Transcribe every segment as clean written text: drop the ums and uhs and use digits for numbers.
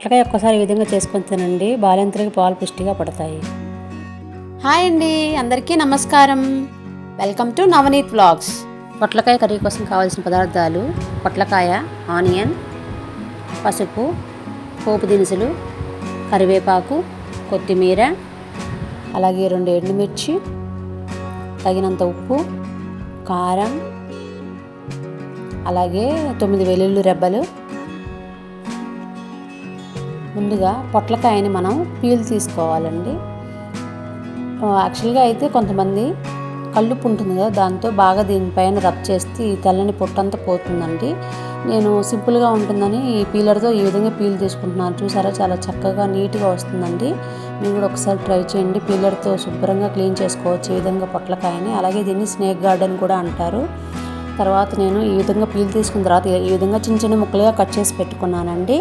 పొట్లకాయ ఒక్కసారి ఈ విధంగా చేసుకొని తినండి, బాలింతలకి పాలు పుష్టిగా పడతాయి. హాయ్ అండి, అందరికీ నమస్కారం. Welcome to Navneet vlogs. పొట్లకాయ కర్రీ కోసం కావాల్సిన పదార్థాలు: పొట్లకాయ, ఆనియన్, పసుపు, పోపు దినుసులు, కరివేపాకు, కొత్తిమీర, అలాగే 2 ఎండుమిర్చి, తగినంత ఉప్పు, కారం, అలాగే 9 వెల్లుల్లి రెబ్బలు. ముందుగా పొట్లకాయని మనం పీల్ తీసుకోవాలండి. యాక్చువల్గా అయితే కొంతమంది కల్లుప్పు ఉంటుంది కదా, దాంతో బాగా దీనిపైన రబ్ చేస్తే ఈ తెల్లని పొట్టంతా పోతుందండి. నేను సింపుల్గా ఉంటుందని ఈ పీలర్తో ఈ విధంగా పీల్ తీసుకుంటున్నాను. చూసారా, చాలా చక్కగా నీట్గా వస్తుందండి. మీరు కూడా ఒకసారి ట్రై చేయండి. పీలర్తో శుభ్రంగా క్లీన్ చేసుకోవచ్చు ఈ విధంగా పొట్లకాయని. అలాగే దీన్ని స్నేక్ గార్డెన్ కూడా అంటారు. తర్వాత నేను ఈ విధంగా పీల్ తీసుకున్న తర్వాత ఈ విధంగా చిన్న చిన్న ముక్కలుగా కట్ చేసి పెట్టుకున్నానండి.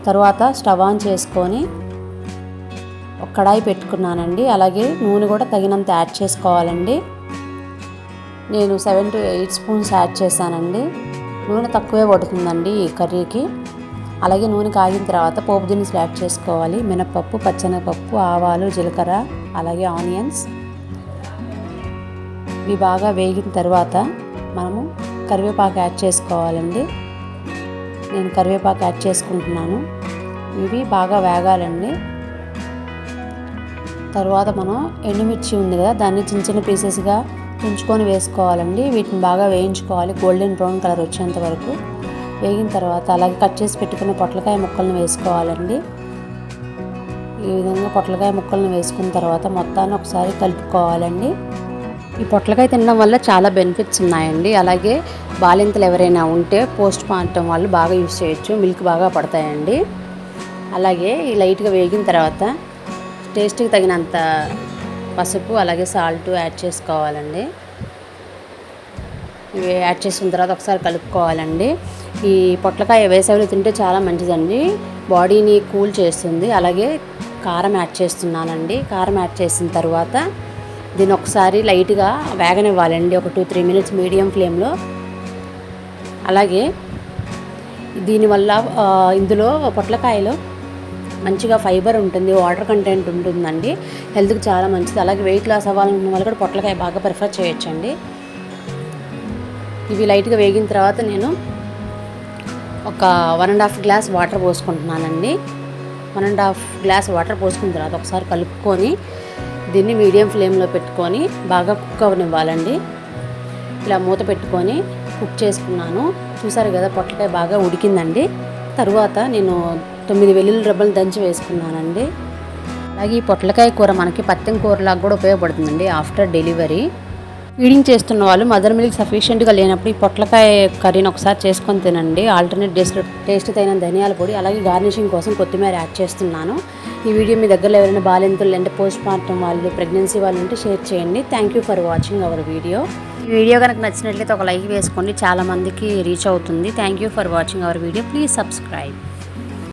తర్వాత స్టవ్ ఆన్ చేసుకొని ఒక కడాయి పెట్టుకున్నానండి. అలాగే నూనె కూడా తగినంత యాడ్ చేసుకోవాలండి. నేను 7 to 8 స్పూన్స్ యాడ్ చేశానండి. నూనె తక్కువే పడుతుందండి ఈ కర్రీకి. అలాగే నూనె కాగిన తర్వాత పోపు దినుసులు యాడ్ చేసుకోవాలి. మినపప్పు, పచ్చెనగపప్పు, ఆవాలు, జీలకర్ర, అలాగే ఆనియన్స్. ఇవి బాగా వేగిన తర్వాత మనము కరివేపాకు యాడ్ చేసుకోవాలండి. నేను కరివేపాకు యాడ్ చేసుకుంటున్నాను. ఇవి బాగా వేగాలండి. తర్వాత మనం ఎండుమిర్చి ఉంది కదా, దాన్ని చిన్న చిన్న పీసెస్గా తుంచుకొని వేసుకోవాలండి. వీటిని బాగా వేయించుకోవాలి గోల్డెన్ బ్రౌన్ కలర్ వచ్చేంత వరకు. వేగిన తర్వాత అలాగే కట్ చేసి పెట్టుకున్న పొట్లకాయ ముక్కలను వేసుకోవాలండి. ఈ విధంగా పొట్లకాయ ముక్కలను వేసుకున్న తర్వాత మొత్తాన్ని ఒకసారి కలుపుకోవాలండి. ఈ పొట్లకాయ తినడం వల్ల చాలా బెనిఫిట్స్ ఉన్నాయండి. అలాగే బాలింతలు ఎవరైనా ఉంటే పోస్ట్ మార్టం వాళ్ళు బాగా యూస్ చేయొచ్చు, మిల్క్ బాగా పడతాయండి. అలాగే ఈ లైట్గా వేగిన తర్వాత టేస్ట్కి తగినంత పసుపు, అలాగే సాల్ట్ యాడ్ చేసుకోవాలండి. ఇవి యాడ్ చేసుకున్న తర్వాత ఒకసారి కలుపుకోవాలండి. ఈ పొట్లకాయ వేసవిలో తింటే చాలా మంచిదండి, బాడీని కూల్ చేస్తుంది. అలాగే కారం యాడ్ చేస్తున్నానండి. కారం యాడ్ చేసిన తర్వాత దీన్ని ఒకసారి లైట్గా వేగనివ్వాలండి, ఒక 2-3 minutes మీడియం ఫ్లేమ్లో. అలాగే దీనివల్ల ఇందులో పొట్లకాయలో మంచిగా ఫైబర్ ఉంటుంది, వాటర్ కంటెంట్ ఉంటుందండి, హెల్త్కి చాలా మంచిది. అలాగే వెయిట్ లాస్ అవ్వాలనుకున్న వాళ్ళు కూడా పొట్లకాయ బాగా ప్రిఫర్ చేయొచ్చండి. ఇవి లైట్గా వేగిన తర్వాత నేను ఒక 1.5 గ్లాస్ వాటర్ పోసుకుంటున్నానండి. 1.5 గ్లాస్ వాటర్ పోసుకున్న తర్వాత ఒకసారి కలుపుకొని దీన్ని మీడియం ఫ్లేమ్లో పెట్టుకొని బాగా కుక్ అవ్వనివ్వాలండి. ఇలా మూత పెట్టుకొని కుక్ చేసుకున్నాను. చూసారు కదా, పొట్లకాయ బాగా ఉడికిందండి. తరువాత నేను 9 వెల్లుల్లి రెబ్బలు దంచి వేసుకున్నానండి. అలాగే ఈ పొట్లకాయ కూర మనకి పత్తెం కూరలాగా కూడా ఉపయోగపడుతుందండి ఆఫ్టర్ డెలివరీ. ఫీడింగ్ చేస్తున్న వాళ్ళు మదర్ మిల్క్ సఫిషియెంట్గా లేనప్పుడు ఈ పొట్లకాయ కర్రీని ఒకసారి చేసుకొని తినండి. ఆల్టర్నేట్ టేస్ట్ తగిన ధనియాల పొడి, అలాగే గార్నిషింగ్ కోసం కొత్తిమీర యాడ్ చేస్తున్నాను. ఈ వీడియో మీ దగ్గరలో ఎవరైనా బాలింతలు అంటే పోస్ట్ మార్టం వాళ్ళు, ప్రెగ్నెన్సీ వాళ్ళు ఉంటే షేర్ చేయండి. Thank you for watching our video. ఈ వీడియో కనుక నచ్చినట్లయితే ఒక లైక్ వేసుకోండి, చాలామందికి రీచ్ అవుతుంది. Thank you for watching our video. Please subscribe.